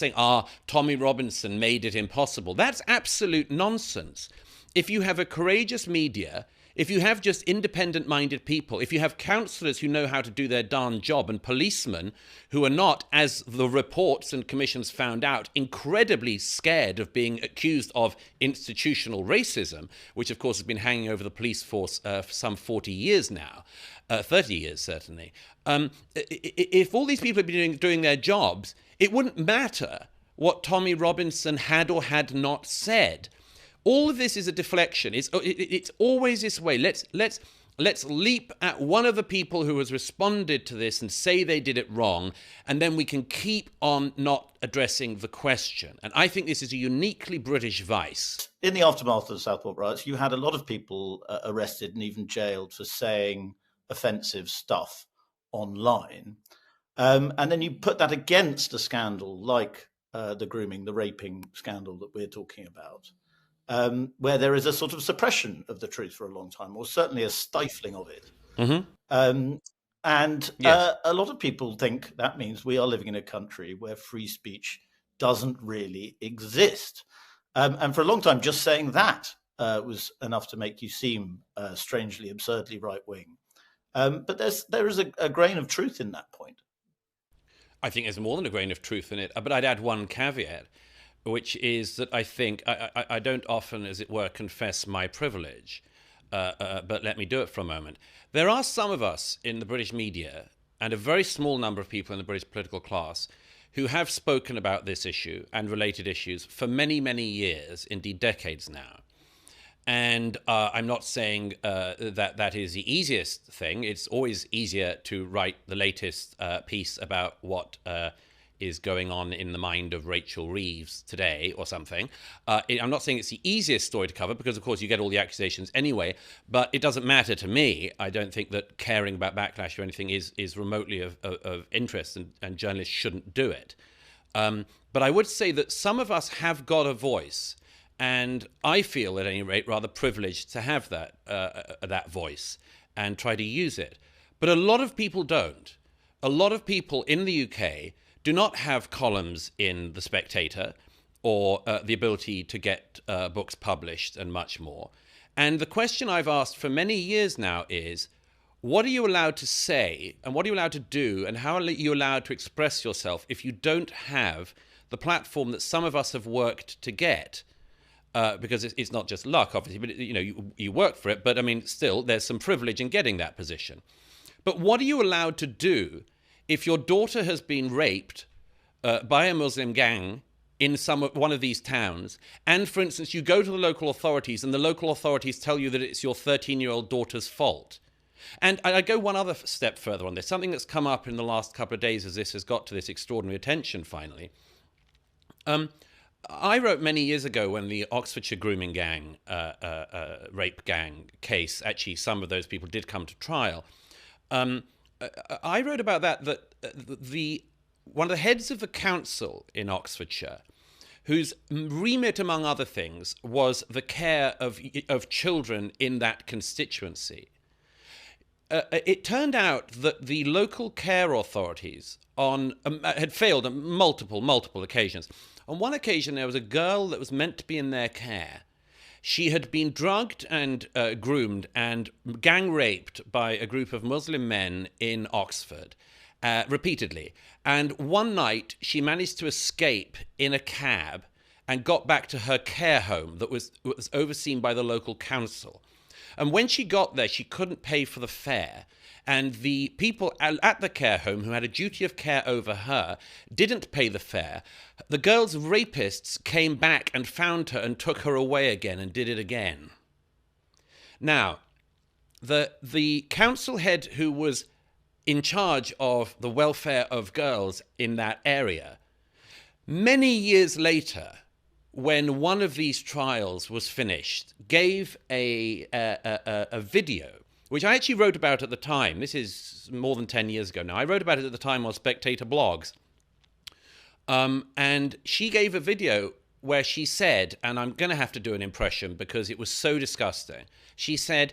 saying, Tommy Robinson made it impossible. That's absolute nonsense. If you have a courageous media, if you have just independent-minded people, if you have councillors who know how to do their darn job and policemen who are not, as the reports and commissions found out, incredibly scared of being accused of institutional racism, which of course has been hanging over the police force for some 40 years now, 30 years certainly. If all these people had been doing their jobs, it wouldn't matter what Tommy Robinson had or had not said. All of this is a deflection. It's always this way. Let's leap at one of the people who has responded to this and say they did it wrong, and then we can keep on not addressing the question. And I think this is a uniquely British vice. In the aftermath of the Southport riots, you had a lot of people arrested and even jailed for saying offensive stuff online. And then you put that against a scandal like the grooming, the raping scandal that we're talking about. Where there is a sort of suppression of the truth for a long time, or certainly a stifling of it. Mm-hmm. Yes. A lot of people think that means we are living in a country where free speech doesn't really exist. And for a long time, just saying that was enough to make you seem strangely, absurdly right-wing. But there is a grain of truth in that point. I think there's more than a grain of truth in it. But I'd add one caveat, which is that I think I don't often, as it were, confess my privilege, but let me do it for a moment. There are some of us in the British media and a very small number of people in the British political class who have spoken about this issue and related issues for many, many years, indeed decades now. And I'm not saying that is the easiest thing. It's always easier to write the latest piece about what is going on in the mind of Rachel Reeves today or something. I'm not saying it's the easiest story to cover because, of course, you get all the accusations anyway, but it doesn't matter to me. I don't think that caring about backlash or anything is remotely of interest, and journalists shouldn't do it. But I would say that some of us have got a voice, and I feel, at any rate, rather privileged to have that voice and try to use it. But a lot of people don't. A lot of people in the UK do not have columns in The Spectator or the ability to get books published and much more. And the question I've asked for many years now is, what are you allowed to say and what are you allowed to do and how are you allowed to express yourself if you don't have the platform that some of us have worked to get? Because it's not just luck, obviously, but you work for it. But I mean, still, there's some privilege in getting that position. But what are you allowed to do if your daughter has been raped by a Muslim gang in one of these towns, and, for instance, you go to the local authorities and the local authorities tell you that it's your 13-year-old daughter's fault? And I go one other step further on this, something that's come up in the last couple of days as this has got to this extraordinary attention finally. I wrote many years ago when the Oxfordshire grooming gang, rape gang case, actually some of those people did come to trial. I wrote about that one of the heads of the council in Oxfordshire, whose remit, among other things, was the care of children in that constituency. It turned out that the local care authorities had failed on multiple occasions. On one occasion, there was a girl that was meant to be in their care. She had been drugged and groomed and gang raped by a group of Muslim men in Oxford repeatedly. And one night, she managed to escape in a cab and got back to her care home that was overseen by the local council. And when she got there, she couldn't pay for the fare. And the people at the care home who had a duty of care over her didn't pay the fare. The girl's rapists came back and found her and took her away again and did it again. Now, the council head who was in charge of the welfare of girls in that area, many years later, when one of these trials was finished, gave a video, which I actually wrote about at the time. This is more than 10 years ago now. I wrote about it at the time on Spectator blogs. And she gave a video where she said, and I'm going to have to do an impression because it was so disgusting. She said,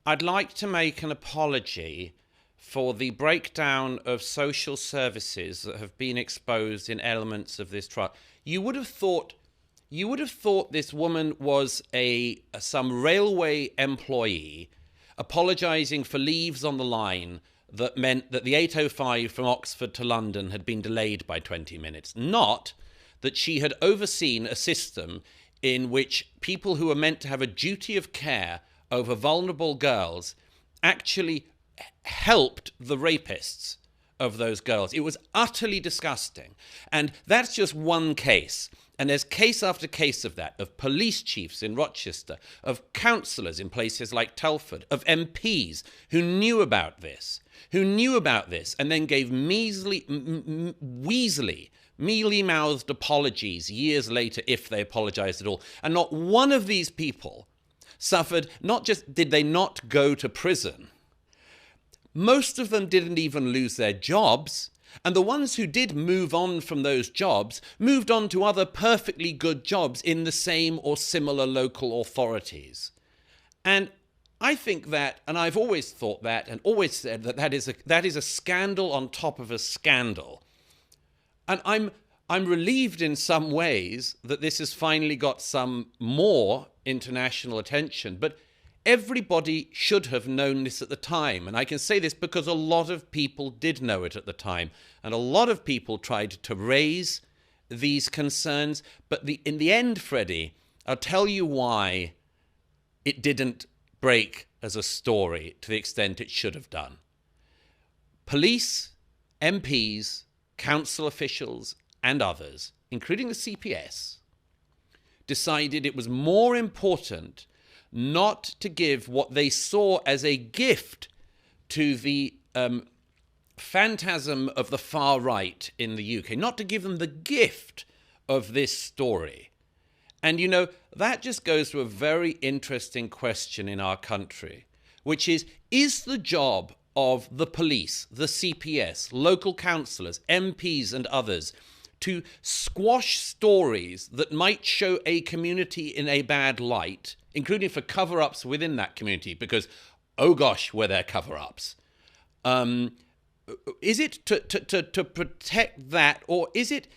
"I'd like to make an apology for the breakdown of social services that have been exposed in elements of this trial. You would have thought this woman was some railway employee apologising for leaves on the line that meant that the 805 from Oxford to London had been delayed by 20 minutes, not that she had overseen a system in which people who were meant to have a duty of care over vulnerable girls actually helped the rapists of those girls. It was utterly disgusting. And that's just one case. And there's case after case of that, of police chiefs in Rochester, of councillors in places like Telford, of MPs who knew about this, and then gave mealy-mouthed apologies years later, if they apologized at all. And not one of these people suffered, not just did they not go to prison, most of them didn't even lose their jobs. And the ones who did move on from those jobs moved on to other perfectly good jobs in the same or similar local authorities. And I think that, and I've always thought that, and always said that that is a scandal on top of a scandal. And I'm relieved in some ways that this has finally got some more international attention. But everybody should have known this at the time. And I can say this because a lot of people did know it at the time. And a lot of people tried to raise these concerns. But in the end, Freddie, I'll tell you why it didn't break as a story to the extent it should have done. Police, MPs, council officials, and others, including the CPS, decided it was more important not to give what they saw as a gift to the phantasm of the far right in the UK, not to give them the gift of this story. And, you know, that just goes to a very interesting question in our country, which is the job of the police, the CPS, local councillors, MPs and others to squash stories that might show a community in a bad light, including for cover-ups within that community, because, oh gosh, were there cover-ups. Is it to protect that, or is it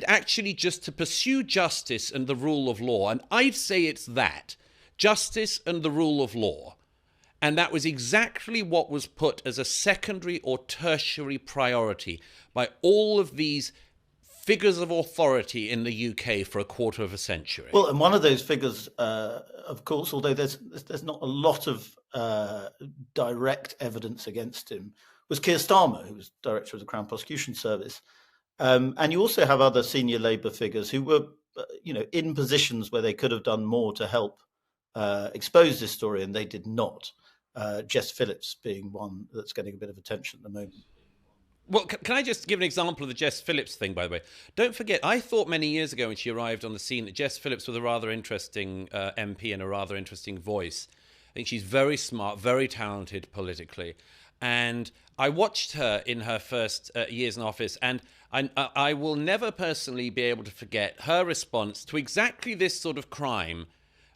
actually just to pursue justice and the rule of law? And I'd say it's that, justice and the rule of law. And that was exactly what was put as a secondary or tertiary priority by all of these figures of authority in the UK for a quarter of a century. Well, and one of those figures, of course, although there's not a lot of direct evidence against him, was Keir Starmer, who was director of the Crown Prosecution Service. And you also have other senior Labour figures who were, in positions where they could have done more to help expose this story, and they did not. Jess Phillips being one that's getting a bit of attention at the moment. Well, can I just give an example of the Jess Phillips thing, by the way? Don't forget, I thought many years ago when she arrived on the scene that Jess Phillips was a rather interesting MP and a rather interesting voice. I think she's very smart, very talented politically. And I watched her in her first years in office, and I will never personally be able to forget her response to exactly this sort of crime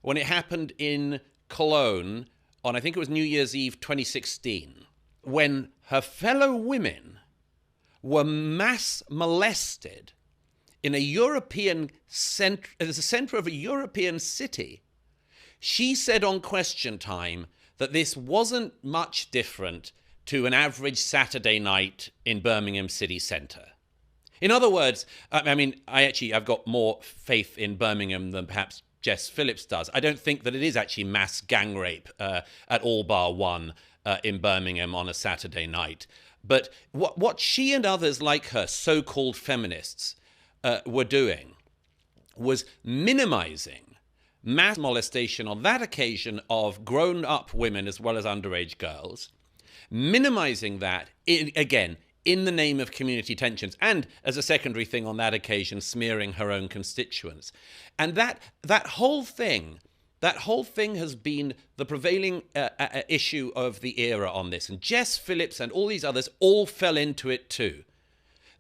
when it happened in Cologne on, I think it was New Year's Eve 2016, when her fellow women were mass molested in a European center, as a center of a European city. She said on Question Time that this wasn't much different to an average Saturday night in Birmingham city centre. In other words, I've got more faith in Birmingham than perhaps Jess Phillips does. I don't think that it is actually mass gang rape at all bar one in Birmingham on a Saturday night. But what she and others like her, so-called feminists, were doing was minimizing mass molestation on that occasion of grown-up women as well as underage girls, minimizing that, again, in the name of community tensions, and as a secondary thing on that occasion, smearing her own constituents. And that whole thing has been the prevailing issue of the era on this. And Jess Phillips and all these others all fell into it too.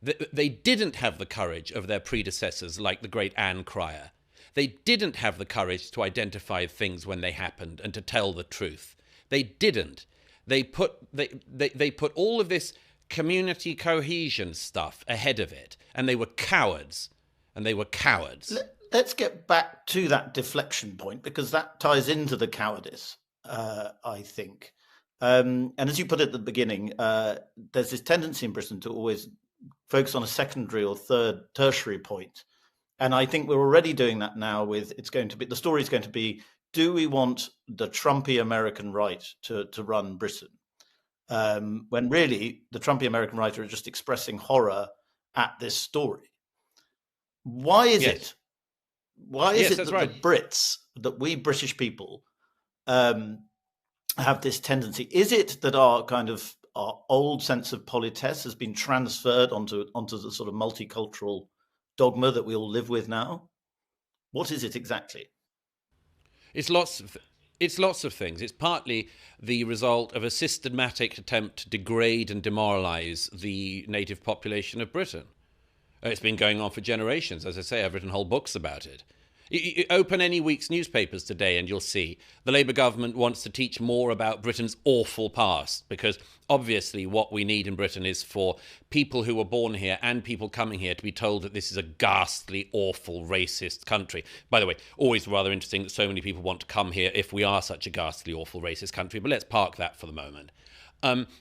They didn't have the courage of their predecessors like the great Anne Cryer. They didn't have the courage to identify things when they happened and to tell the truth. They didn't. They put all of this community cohesion stuff ahead of it, and they were cowards. And they were cowards. Let's get back to that deflection point, because that ties into the cowardice, I think. And as you put it at the beginning, there's this tendency in Britain to always focus on a secondary or tertiary point. And I think we're already doing that now with the story is going to be, do we want the Trumpy American right to run Britain? When really the Trumpy American right are just expressing horror at this story. Why is it? Why is it that the Brits, that we British people, have this tendency? Is it that our old sense of politesse has been transferred onto the sort of multicultural dogma that we all live with now? What is it exactly? It's lots of things. It's partly the result of a systematic attempt to degrade and demoralize the native population of Britain. It's been going on for generations. As I say, I've written whole books about it. You open any week's newspapers today and you'll see the Labour government wants to teach more about Britain's awful past, because obviously what we need in Britain is for people who were born here and people coming here to be told that this is a ghastly, awful, racist country. By the way, always rather interesting that so many people want to come here if we are such a ghastly, awful, racist country, but let's park that for the moment.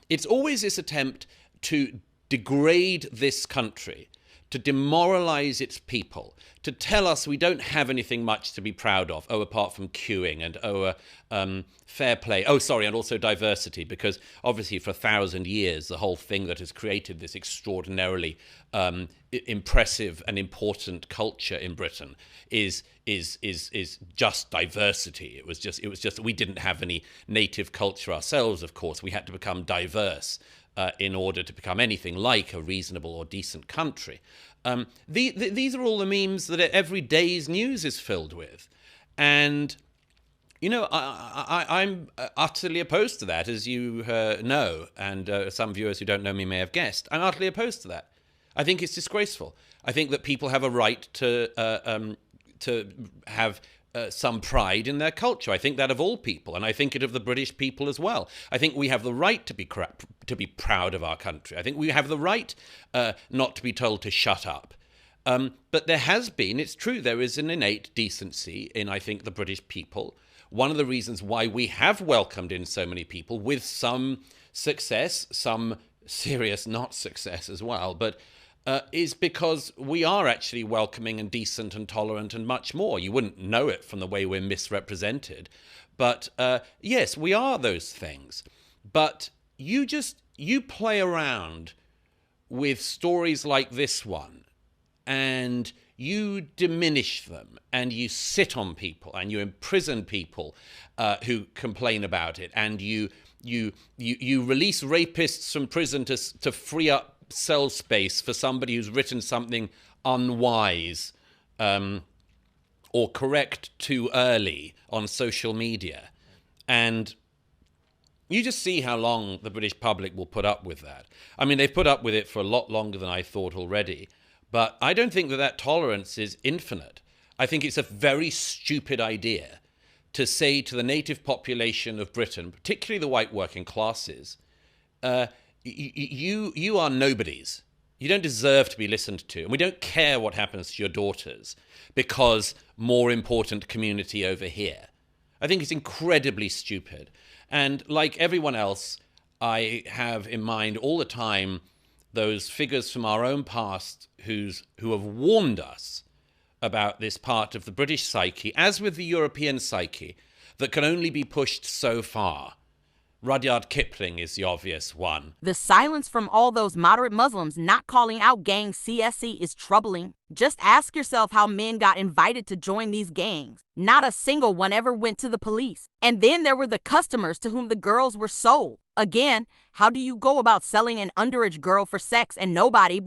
It's always this attempt to degrade this country, to demoralize its people, to tell us we don't have anything much to be proud of, apart from queuing, and fair play, and also diversity, because obviously for 1,000 years, the whole thing that has created this extraordinarily impressive and important culture in Britain is just diversity. It was just we didn't have any native culture ourselves, of course. We had to become diverse in order to become anything like a reasonable or decent country. These are all the memes that every day's news is filled with. And, I'm utterly opposed to that, as you know, and some viewers who don't know me may have guessed. I'm utterly opposed to that. I think it's disgraceful. I think that people have a right to have some pride in their culture. I think that of all people, and I think it of the British people as well. I think we have the right to be proud of our country. I think we have the right not to be told to shut up. But there has been, it's true, there is an innate decency in, I think, the British people. One of the reasons why we have welcomed in so many people, with some success, some serious not success as well, but is because we are actually welcoming and decent and tolerant and much more. You wouldn't know it from the way we're misrepresented. But yes, we are those things. But you play around with stories like this one, and you diminish them, and you sit on people, and you imprison people who complain about it, and you release rapists from prison to free up cell space for somebody who's written something unwise or correct too early on social media. And you just see how long the British public will put up with that. I mean, they've put up with it for a lot longer than I thought already. But I don't think that tolerance is infinite. I think it's a very stupid idea to say to the native population of Britain, particularly the white working classes, you are nobodies. You don't deserve to be listened to. And we don't care what happens to your daughters because more important community over here. I think it's incredibly stupid. And like everyone else, I have in mind all the time those figures from our own past who have warned us about this part of the British psyche, as with the European psyche, that can only be pushed so far. Rudyard Kipling is the obvious one. The silence from all those moderate Muslims not calling out gang CSE is troubling. Just ask yourself how men got invited to join these gangs. Not a single one ever went to the police. And then there were the customers to whom the girls were sold. Again, How do you go about selling an underage girl for sex and nobody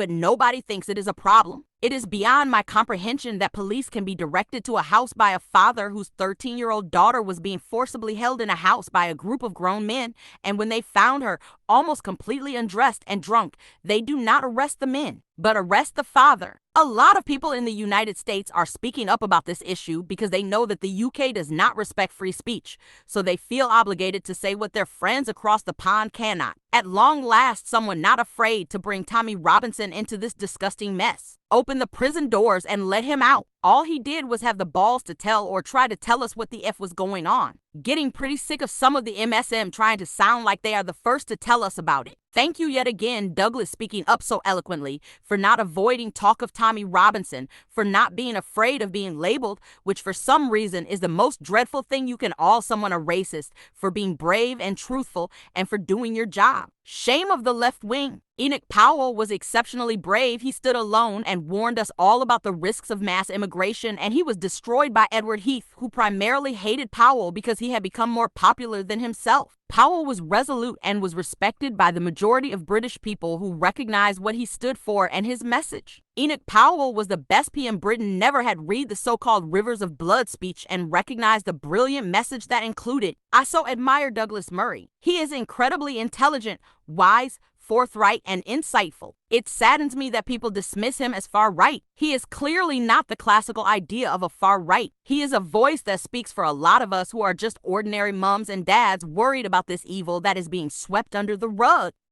thinks it is a problem? It is beyond my comprehension that police can be directed to a house by a father whose 13-year-old daughter was being forcibly held in a house by a group of grown men, and when they found her almost completely undressed and drunk, they do not arrest the men, but arrest the father. A lot of people in the United States are speaking up about this issue because they know that the UK does not respect free speech, so they feel obligated to say what their friends across the pond cannot. At long last, someone not afraid to bring Tommy Robinson into this disgusting mess. Open the prison doors and let him out. All he did was have the balls to tell or try to tell us what the F was going on. Getting pretty sick of some of the MSM trying to sound like they are the first to tell us about it. Thank you yet again, Douglas, speaking up so eloquently, for not avoiding talk of Tommy Robinson, for not being afraid of being labeled, which for some reason is the most dreadful thing you can call someone a racist, for being brave and truthful, and for doing your job. Shame of the left wing. Enoch Powell was exceptionally brave. He stood alone and warned us all about the risks of mass immigration, and he was destroyed by Edward Heath, who primarily hated Powell because he had become more popular than himself. Powell was resolute and was respected by the majority of British people who recognized what he stood for and his message. Enoch Powell was the best PM Britain never had. Read the so-called Rivers of Blood speech and recognized the brilliant message that included. I so admire Douglas Murray. He is incredibly intelligent, wise, forthright, and insightful. It saddens me that people dismiss him as far right. He is clearly not the classical idea of a far right. He is a voice that speaks for a lot of us who are just ordinary mums and dads worried about this evil that is being swept under the rug.